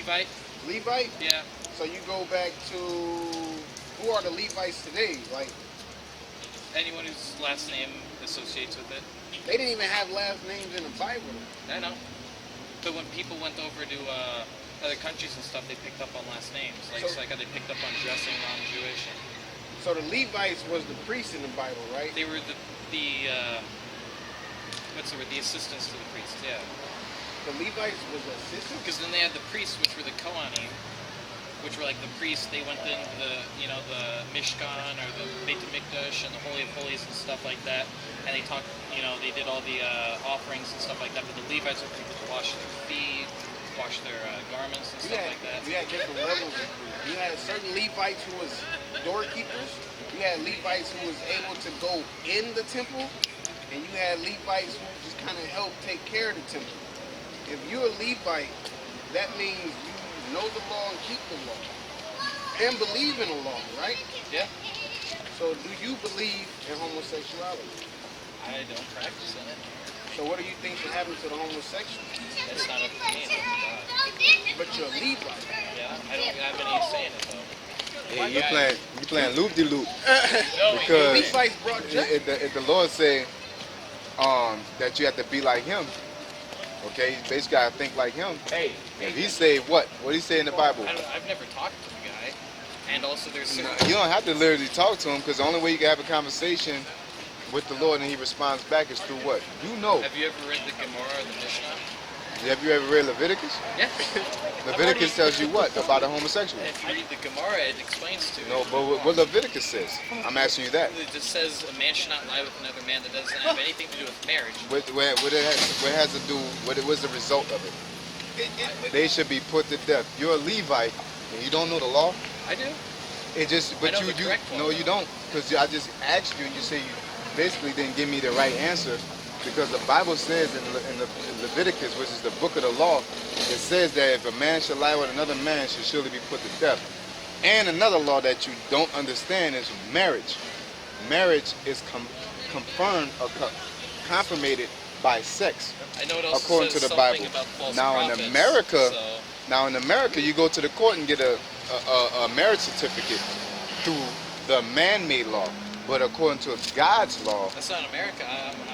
Levite. Levite? Yeah. So you go back to, who are the Levites today? Like, anyone whose last name associates with it. they didn't even have last names in the Bible. I know. But when people went over to other countries and stuff, they picked up on last names. Like, it's like how they picked up on dressing non-Jewish. So the Levites was the priests in the Bible, right? They were the what's the word? The assistants to the priests. Yeah. The Levites was assistants? Because then they had the priests, which were the Kohanim, which were like the priests. They went into the the Mishkan or the Beit HaMikdash and the Holy of Holies and stuff like that. And they talked, they did all the offerings and stuff like that. But the Levites were people to wash their feet, wash their garments and stuff like that. You had different levels of priests. You had certain Levites who was doorkeepers. You had Levites who was able to go in the temple. And you had Levites who just kind of helped take care of the temple. If you're a Levite, that means you know the law and keep the law. And believe in the law, right? Yeah. So do you believe in homosexuality? I don't practice in it. So what do you think should happen to the homosexual? That's not up to me. But you're a Levite. Yeah, I don't have any say in it though. Yeah, you playing loop de loop. No, Because Levites brought justice. if the Lord say that you have to be like Him, okay, you basically gotta think like Him. Hey, If He say what He say in the Bible? I've never talked to the guy, and also there's certain You don't have to literally talk to Him, because the only way you can have a conversation with the Lord and He responds back is through what? You know. Have you ever read the Gemara or the Mishnah? Have you ever read Leviticus? Yes. Leviticus tells you what about a homosexual? If you read the Gemara, it explains to you. No, but what Leviticus says, I'm asking you that. It just says a man should not lie with another man. That doesn't have anything to do with marriage. What it has to do, what was the result of it? They should be put to death. You're a Levite and you don't know the law. I do. It just, but I know the correct law. no, you don't, because I just asked you and you say you basically didn't give me the right answer, because the Bible says in Leviticus, which is the book of the law, it says that if a man should lie with another man, should surely be put to death. And another law that you don't understand is marriage. Marriage is confirmed or confirmated by sex, I know it also according says to the something Bible. about false Now prophets, in America, so you go to the court and get a marriage certificate through the man-made law. But according to God's law, that's not America.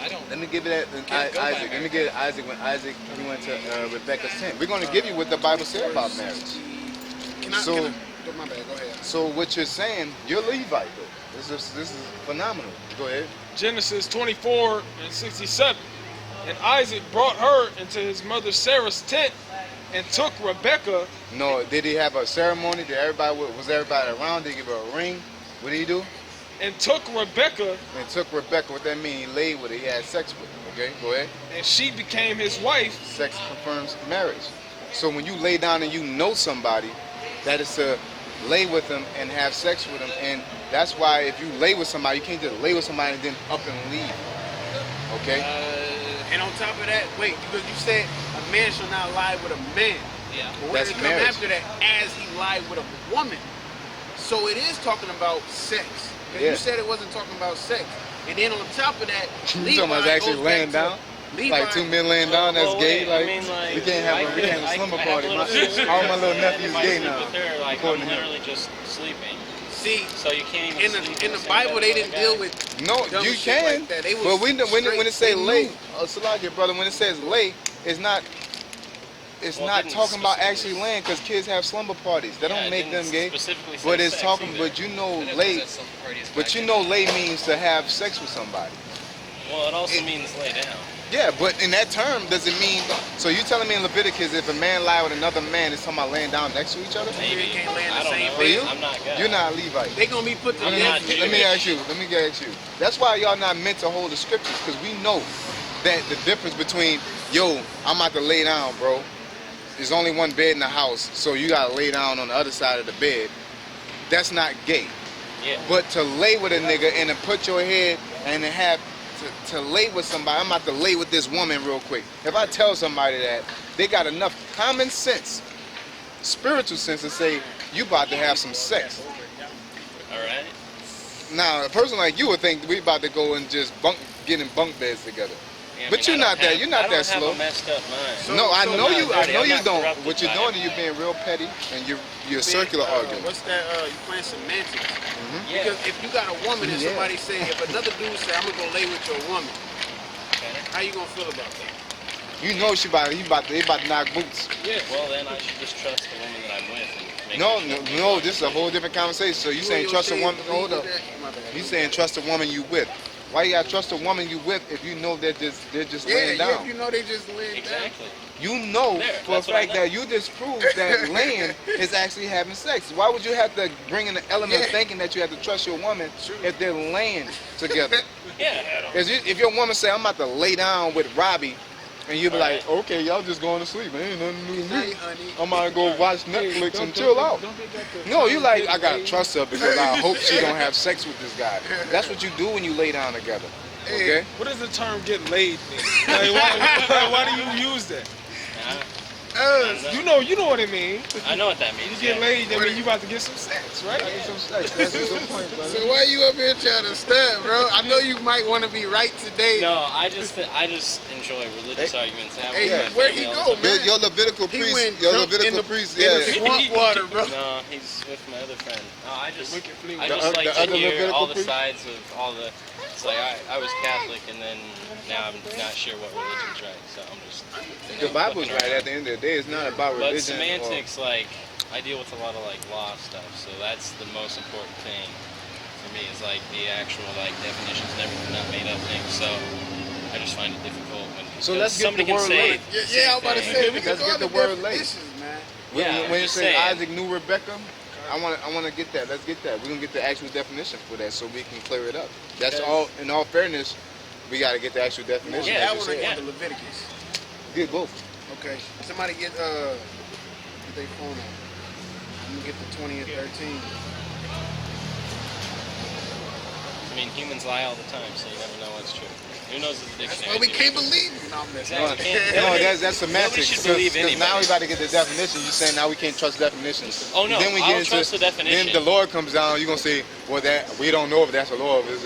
I don't. let me give you that. Can't go by Isaac. Let me get Isaac. When Isaac he went to Rebecca's tent. We're going to give you what the Bible said about marriage. Go, my bad, go ahead. So what you're saying, you're Levite though. This is phenomenal. Go ahead. Genesis 24:67. And Isaac brought her into his mother Sarah's tent and took Rebekah. No, did he have a ceremony? Did was everybody around? Did he give her a ring? What did he do? And took Rebekah, And took Rebecca. What that mean? He laid with her. He had sex with her. Okay, go ahead. and she became his wife. Sex confirms marriage. So when you lay down and you know somebody, that is to lay with them and have sex with them. And that's why if you lay with somebody, you can't just lay with somebody and then up and leave. Okay? And on top of that, wait, because you said a man shall not lie with a man. Yeah. But what That's did it come marriage. after that? As he lied with a woman. So it is talking about sex. 'Cause Yeah. you said it wasn't talking about sex. And then on top of that, You talking about actually laying down? Like two men laying down, that's gay. Like, we can't have a slumber party. All my little nephews gay now. Like, According I'm to him. literally just sleeping. See, So you can't even sleep in the same Bible, bed they with didn't a deal guy. with No, dumb you shit can. like that. They was But when it straight, say they lay, knew. Salakia, brother, when it says lay, it's not Well, it not didn't talking about specifically- actually laying, because kids have slumber parties. That Yeah, don't it make didn't them gay. specifically say But it's sex talking. either. But you know, I never lay. was at some parties But back you in know, the lay day. means to have sex with somebody. Well, it also It- means lay down. Yeah, but in that term, does it mean? So you telling me in Leviticus, if a man lie with another man, it's talking about laying down next to each other? Maybe. They can't lay in the I don't same know. For you? I'm not God. You're not a Levite. They gonna be put to I'm death. not Let me Jewish. ask you. Let me ask you. That's why y'all not meant to hold the scriptures, because we know that the difference between, yo, I'm about to lay down, bro. There's only one bed in the house, so you gotta lay down on the other side of the bed. That's not gay. Yeah. But to lay with a nigga and to put your head and to have to lay with somebody, I'm about to lay with this woman real quick. If I tell somebody that, they got enough common sense, spiritual sense, to say you about to have some sex. All right. Now, a person like you would think we about to go and just get in bunk beds together. Yeah, I But mean, you're I not don't that- have- you're not I don't that have slow. a messed up mind. So- No, I so know not you. I dirty. know I'm you not don't. corrupted What you're by doing it. is you're being real petty, and you're circular arguing. What's that? You playing semantics. Yeah. Because if you got a woman and Yeah. somebody say, if another dude say, I'm gonna go lay with your woman, Okay. how you gonna feel about that? You know they about to knock boots. Yes. Well, then I should just trust the woman that I'm with and make No, sure no, she don't no. do This is a whole different conversation. So you saying trust a woman? Hold up. You saying trust a woman you with? Why you gotta trust a woman you with if you know they're just laying Yeah, down? you know they just laying down. Exactly. You know There, for a that's what I fact know. that you just proved that laying is actually having sex. Why would you have to bring in the element of Yeah. thinking that you have to trust your woman if they're laying together? Yeah. If your woman say, I'm about to lay down with Robbie, and you be like, Alright. okay, y'all just going to sleep. Ain't nothing new to Hey, me. honey. I'm gonna go watch Netflix and chill out. No, you like, I gotta trust her because I hope she don't have sex with this guy. That's what you do when you lay down together. Okay? What does the term "get laid" mean? Like, why do you use that? You know what it means. I know what that You means. get yeah. laid, that means you about to get some sex, right? I get some sex. That's a good point, brother. So why you up here trying to stab, bro? I know you might want to be right today. No, I just enjoy religious arguments. Having Hey, with my where'd he family all go, the man? time. Your Levitical He priest, went your jump Levitical in the- priest, in yeah. the swamp water, bro. No, he's with my other friend. No, I just wicked flea. I The just oth- like the to other hear Levitical all the priest? sides of all the. It's like I was Catholic and then now I'm not sure what religion's right, so I'm just. The Bible's looking right around. at the end of the day. It's not about But religion. semantics, like I deal with a lot of like law stuff, so that's the most important thing for me. Is like the actual like definitions and everything, not made up things. So I just find it difficult when So let's get somebody the can word say. laid. Yeah, I was about to say, we can Let's go get to the word laid. definitions, man. Yeah, When you just say saying. Isaac knew Rebecca, I want to get that. Let's get that. We're gonna get the actual definition for that so we can clear it up. That's all. In all fairness, we got to get the actual definition. Yeah, that as one you or said. the Leviticus. Get both. Okay. Somebody get their phone out. I'm gonna get the 20 and 13. I mean, humans lie all the time, so you never know what's true. Who knows the That's dictionary? why we can't believe you. No, I'm messing. No, Exactly. that's semantics. should believe Because now we anybody. got to get the definition. You saying now we can't trust definitions. Oh, no, Then we I'll get into, trust the definition. Then the Lord comes down. You're gonna say, well, that we don't know if that's the Lord. It's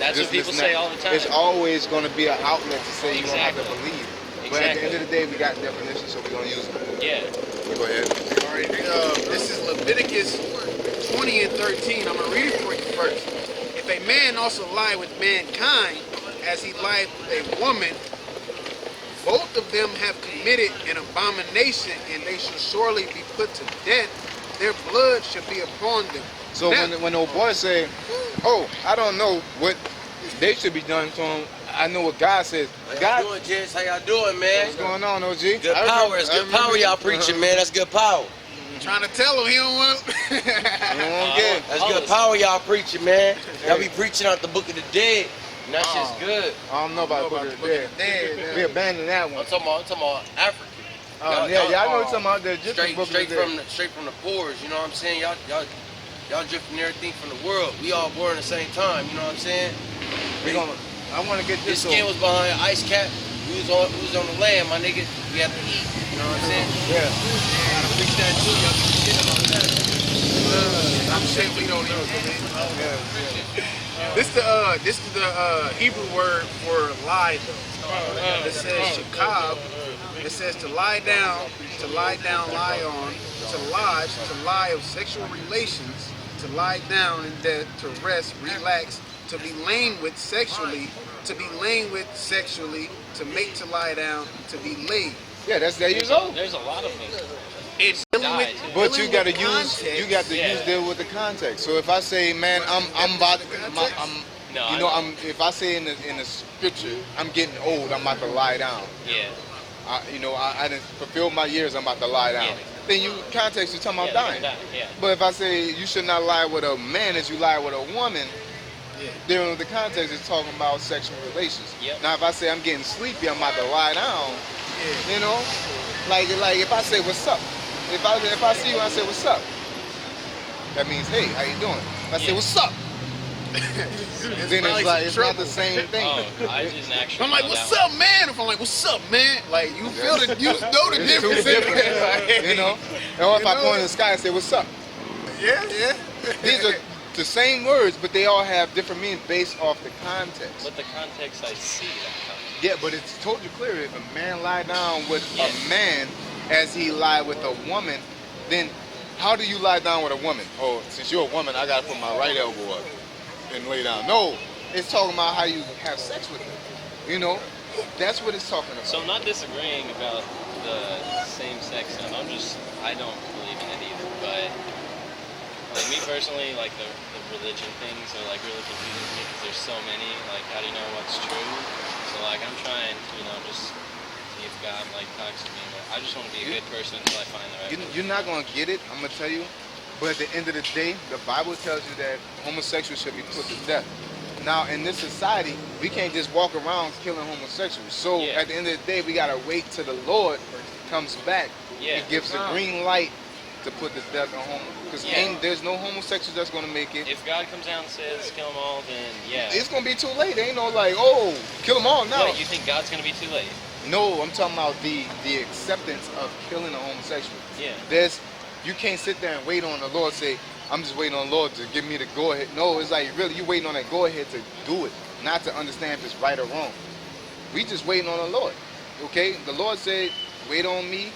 That's this, what people this, and say that. all the time. It's always gonna be an outlet to say you don't have to Exactly. believe. But at the end Exactly. of the day, we got definitions, so we're gonna use them. Yeah. Go ahead. All right. This is Leviticus 20 and 13. I'm gonna read it for you first. If a man also lie with mankind, as he lied with a woman, both of them have committed an abomination, and they shall surely be put to death. Their blood shall be upon them. So Now- when old boy say, "Oh, I don't know what they should be done to him," I know what God says. How God, y'all doing, gents? How y'all doing, man? what's going on, OG? Good I power. remember- It's I good remember power you. y'all preaching, man. That's good power. Trying to tell him he don't want. You don't get it. That's All good this- power y'all preaching, man. Y'all be preaching out the book of the dead. And that shit's good. I don't know about Book of the Dead. We abandoned that I'm one. talking about Africa. Yeah, yeah, I know what you're talking about. The Egyptian Straight, Book of the straight Dead. from the pores. You know what I'm saying? Y'all drifting everything from the world. We all born at the same time. You know what I'm saying? I want to get This this skin over. was behind an ice cap. We was on the land, my nigga. We have to eat. You know what I'm saying? Yeah. Gotta preach that too. Y'all be forgetting about that. I'm saying we don't know. This is the Hebrew word for lie though. It says shakab. It says to lie down, lie on, to lodge, to lie of sexual relations, to lie down in death, to rest, relax, to be lain with sexually, to be lain with sexually, to make to lie down, to be laid. Yeah, that's that years old. There's a lot of them. And dealing with, But dealing you got to with use context. deal with the context. So if I say, man, I'm about No, you know, if I say in the scripture, I'm getting old, I'm about to lie down. Yeah. I didn't fulfill my years, I'm about to lie down. Yeah. Then you context, you're talking about Yeah, dying. they're gonna die, yeah. But if I say you should not lie with a man as you lie with a woman, dealing with the context is talking about sexual relations. Yep. Now if I say I'm getting sleepy, I'm about to lie down, you know? Like if I say what's up, if I see you and I say what's up, that means hey, how you doing? If I say Yeah. what's up, then it's like it's not the same thing. Oh, I didn't actually. I'm like, know what's that up, man? If I'm like, what's up, man? Like, you feel the, you know the It's too difference. different, you know? Or if I know? point in the sky and say what's up, Yeah. these are the same words, but they all have different meanings based off the context. But the context I see that context. Yeah, but it's told you clearly, if a man lie down with Yeah. a man as he lied with a woman, then how do you lie down with a woman? Oh, since you're a woman, I gotta put my right elbow up and lay down. No, it's talking about how you have sex with them. You know, that's what it's talking about. So I'm not disagreeing about the same-sex stuff. I don't believe in it either. But like me personally, like the religion things are like really confusing to me because there's so many. Like, how do you know what's true? So like I'm trying, just see if God like talks to me. But I just want to be a good person until I find the right person. You're not gonna get it. I'm gonna tell you. But at the end of the day, the Bible tells you that homosexuals should be put to death. Now, in this society, we can't just walk around killing homosexuals. So Yeah. at the end of the day, we gotta wait till the Lord comes back Yeah. and gives the green light to put to death on homo. Because Yeah. there's no homosexual that's gonna make it. If God comes down and says kill them all, then yeah. It's gonna be too late. Ain't no like, oh, kill them all now. What, you think God's gonna be too late? No, I'm talking about the acceptance of killing a homosexual. Yeah. You can't sit there and wait on the Lord. Say, I'm just waiting on the Lord to give me the go ahead. No, it's like really you waiting on that go ahead to do it, not to understand if it's right or wrong. We just waiting on the Lord. Okay, the Lord said, "Wait on me,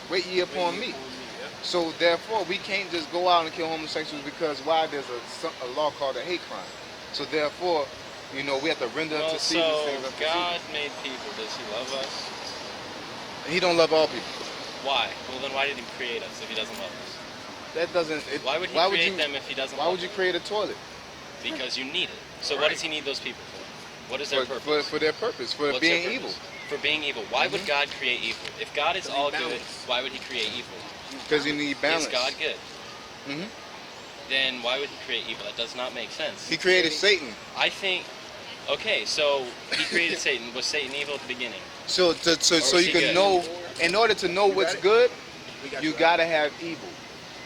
wait ye upon me." So therefore, we can't just go out and kill homosexuals because why? There's a law called a hate crime. So therefore, we have to render Well, unto Caesar things so unto Caesar. God made people. Does He love us? He don't love all people. Why? Well, then why did He create us if He doesn't love us? That doesn't. Why would He create them if He doesn't Why love would you them? create a toilet? Because you need it. So what does He need those people for? What is their purpose? For their purpose, for What's being their evil. purpose? For being evil. Why would God create evil? If God is To be all good, balanced. why would He create evil? Because you need balance. Is God good? hmm Then why would He create evil? That does not make sense. He created Satan. I think. Okay, so He created Satan. Was Satan evil at the beginning? So was you he can good? know. In order to know what's good, We you gotta have evil.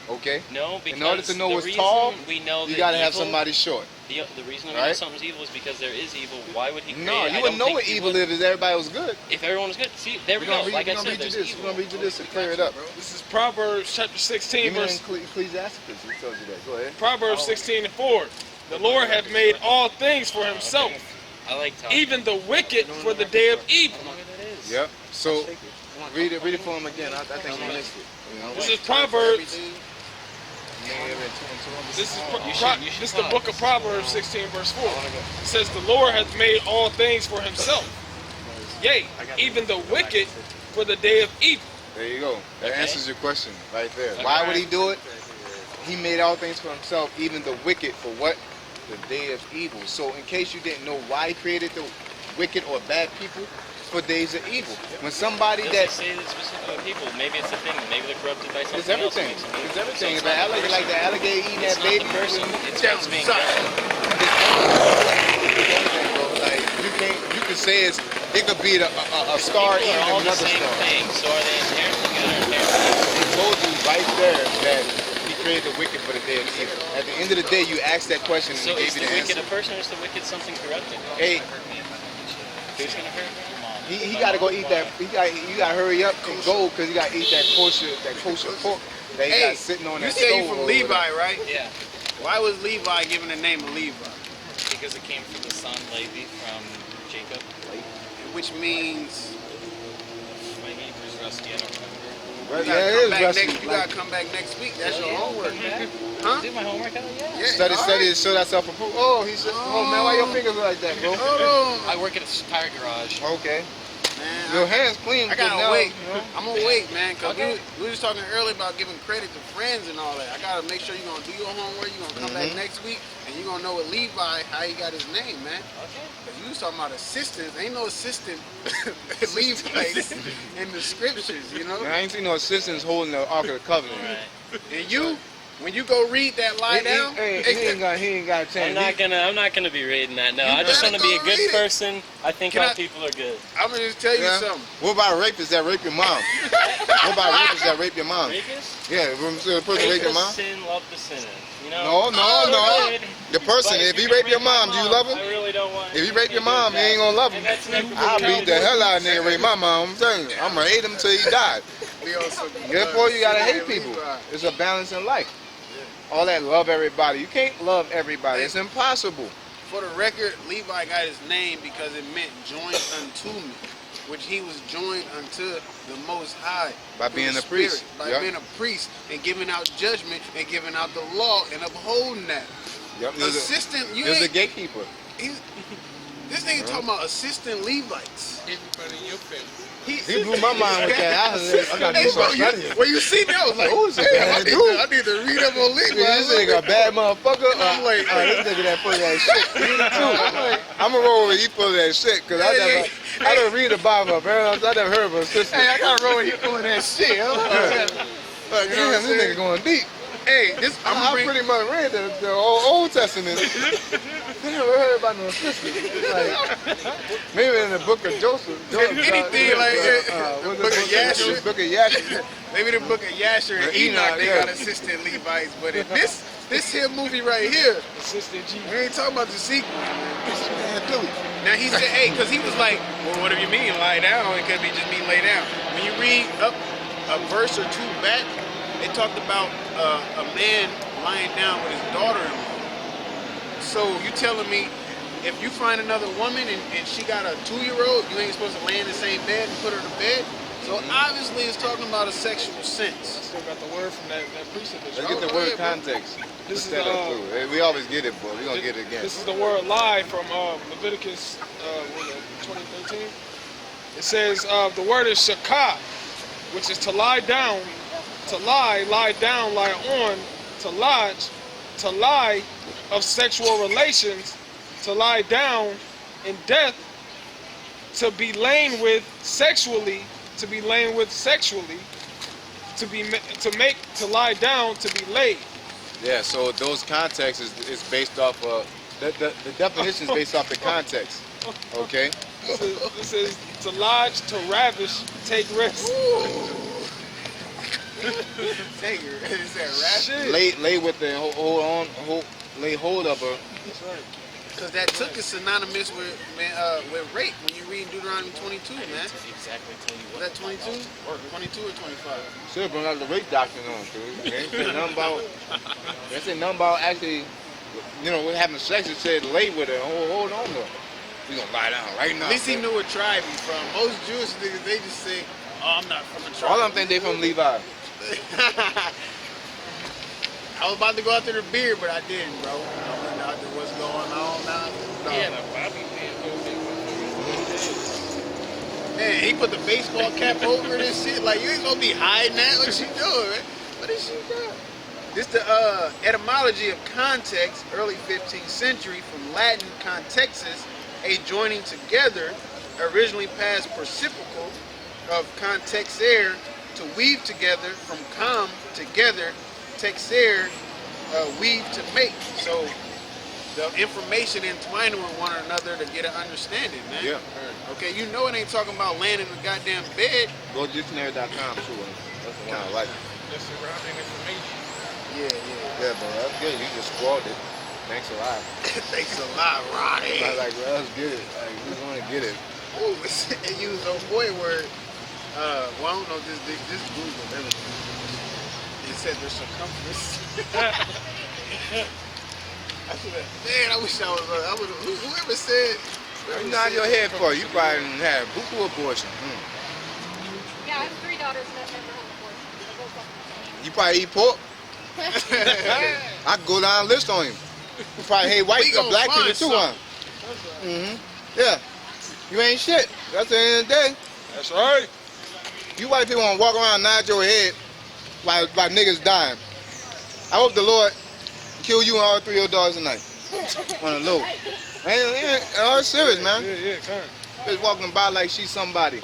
Okay. No, because In order to know the what's reason tall, we know you that gotta have evil- somebody short. The reason we know Right? something's evil is because there is evil. Why would He create? No, it? you I wouldn't don't know think what He evil would- is if everybody was good. If everyone was good. See, there we go. Like I said, read you there's this. evil. We're gonna read you this to clear it up. This is Proverbs chapter 16, Give me verse Ecclesiasticus. He tells you that. Go ahead. Proverbs 16:4. The Lord hath made all things for Himself, I like talking. even the wicked for the day of evil. I don't know what that is. Yep. So read it for him again. I think he missed it. This is Proverbs. This is You should this is the talk. book of Proverbs 16, verse 4. It says, "The Lord hath made all things for Himself, yea, even the wicked for the day of evil." There you go. That Okay. answers your question right there. Okay. Why would He do it? He made all things for Himself, even the wicked for what? The day of evil. So in case you didn't know why He created the wicked or bad people, for days of evil. When somebody Does that it say that specifically people? Maybe it's a thing. Maybe they're corrupted by something it's everything. else. That makes them It's evil. everything. So If it's an not the alligator, like the person. alligator eating It's that not baby, the person. It's down what's being south. done. everything, bro. Like you can say it could be a star People eating are all the another same star. thing. So are they inherently good or inherently evil? He told you right there that He created the wicked for the day of evil. At the end of the day, you ask that question and So He is gave the you the wicked answer. a person or is the wicked something corrupted? Hey, Who's gonna hurt me? he got to go eat that. You got to hurry up and go because he got to eat that kosher pork that he Hey, got sitting on you that say stove you from over Levi, there. right? Yeah, Why was Levi given the name of Levi? because it came from the son Levi from Jacob. Which means My Hebrews rusty. I don't remember. Right, you yeah, gotta, it come is back rusty. next, you Like, gotta come back next week. That's your Yeah, homework. come back. Huh? Do my homework? Hell yeah. Yeah, study all right. to show that self-approved. Oh, he said, oh man, why your fingers like that, bro? Hold on. I work at a tire garage. Okay. Man, Your hands clean. I gotta now, wait. you know? I'm gonna wait, man, because Okay. we were just talking earlier about giving credit to friends and all that. I gotta make sure you're gonna do your homework. You're gonna come back next week, and you're gonna know what Levi, how he got his name, man. Okay. Because you was talking about assistants. Ain't no assistant Levites in the scriptures, you know? I ain't seen no assistants holding the Ark of the Covenant. Right. And you, when you go read that lie down, He ain't got a chance. I'm not gonna be reading that. No, You I just gotta want to be a go good read it. person. I think Can all I- people are good. I'm gonna just tell you Yeah. something. What about rapists that rape your mom? What about rapists that rape your mom? Rapists? Yeah, when the person rape your mom? Sin, love the sinner. You know? No. Good. The person, But if he you rape can your my mom, do you love him? I really don't want. If he rape your mom, you ain't gonna love him. And that's never I'll been beat the hell out of nigga rape my mom. I'm telling you, I'm gonna hate him till he dies. We also Therefore, you gotta hate Levi. people. It's a balance in life. All that love everybody. You can't love everybody. It's impossible. For the record, Levi got his name because it meant joined unto me, which he was joined unto the Most High. By through being the a priest. Spirit, By Yep. being a priest and giving out judgment and giving out the law and upholding that. Yep, he was Assistant, he was a gatekeeper. This nigga talking about assistant Levites. Everybody in your family. He blew my mind with that. I got to do Hey, bro, something better here. when you see me, I was like, Who's this hey, guy, I need, dude? I need to read up on Levi. This nigga a bad motherfucker. I'm like, this nigga that full of that shit. I'm gonna roll with he full of that shit because I never read the Bible, man. I never heard of a sister. Hey, I gotta roll with you doing that shit. Like, You know what I'm damn, this nigga saying? going deep. Hey, this I pretty much read the Old Testament. I never heard about no sister. Like, maybe in the book of Joseph. Anything like what's Book of Yasher. The book of Yasher. Maybe the book of Yasher and Enoch, they got assistant Levites, but in this here movie right here, Assistant G. we ain't talking about the sequel. Man, Billy. Now he said, hey, because he was like, well, what do you mean lie down? It could be just mean lay down. When you read up a verse or two back, they talked about a man lying down with his daughter-in-law. So you telling me if you find another woman and she got a 2-year-old, you ain't supposed to lay in the same bed and put her to bed? So obviously it's talking about a sexual sense. Still got the word from that precept. Let's get the word context. This is Set up too. We always get it, but we're going to get it again. This is the word lie from Leviticus 2013. It says the word is shakah, which is to lie down, to lie down, lie on, to lodge, to lie of sexual relations, to lie down in death, to be lain with sexually, to be lain with sexually, to lie down, to be laid. Yeah, so those contexts is based off of, the definition is based off the context, okay? This is to lodge, to ravish, take rest. Take her. Is that rap? Shit. Lay with the lay hold of her. That's right. Because that took is synonymous with rape when you read Deuteronomy 22, man. Exactly tell you Was that 22? Or 22 or 25? Should have brought out the rape doctrine on, dude. They ain't said nothing about actually, what having sex. It said lay with her, hold on to her. We gonna lie down right now. At least he man. knew what tribe he from. Most Jewish niggas, they just say, oh, I'm not from a tribe. All of them think they from Levi. I was about to go after the beard, but I didn't, bro. I went out to what's going on now. Yeah, no, Bobby did. Man, he put the baseball cap over this shit. Like, you ain't gonna be hiding that. What you doing, man? What is she doing? This the etymology of context, early 15th century, from Latin contextus, a joining together, originally past participle of contexere, to weave together, from com, together, texere, weave to make. So the information entwining with one another to get an understanding, man. Yeah. Okay, you know it ain't talking about laying in the goddamn bed. Go to dictionary.com too. That's the one I like. The surrounding information. Yeah. Yeah, bro, that's good. You just spoiled it. Thanks a lot. Thanks a lot, Ronnie. I was like, bro, let's get it. Like, we want to get it. Ooh, it used a boy word. Well, I don't know this Google everything. It said the circumference. Man, I wish I would have. Whoever said. You nod your head for you probably had a buku abortion. Yeah, I have 3 daughters and I've never had an abortion. They're both up. You probably eat pork. I could go down the list on him. You probably hate white We gonna black people find too, huh? Yeah. You ain't shit. That's the end of the day. That's right. You white people want to walk around and nod your head while niggas dying. I hope the Lord kill you and all 3 of your daughters tonight. On the low. All serious, man. Yeah, kind of. Just walking by like she's somebody.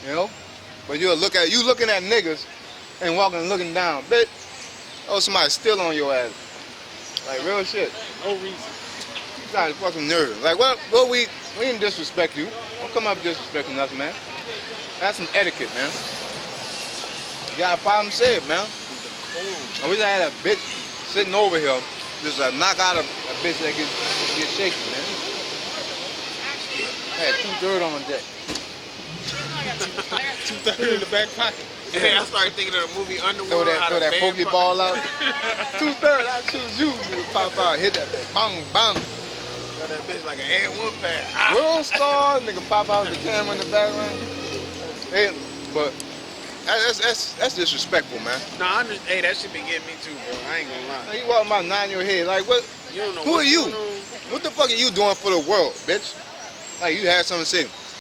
You know? But you looking at niggas and walking and looking down. Bitch, somebody still on your ass. Like real shit. No reason. You got fucking nerve. Like what we didn't disrespect you. Don't come up disrespecting us, man. That's some etiquette, man. You got a problem, say it, man. I wish I had a bitch sitting over here, just knock out a bitch that gets shaky, man. I had 2/3 on deck. 2/3 in the back pocket. Yeah, I started thinking of the movie Underworld. Throw that pokeball out. 2/3, I choose you. Nigga pop out, hit that thing. Bang, bang. Got that bitch like an A1 pass. World star, nigga pop out the camera in the background. Hey, but that's disrespectful, man. Nah, hey, that shit been getting me too, bro. I ain't gonna lie. Like, you walking about 9 your head, like what? You don't know Who what's are you? going on. What the fuck are you doing for the world, bitch? Like you had something to say.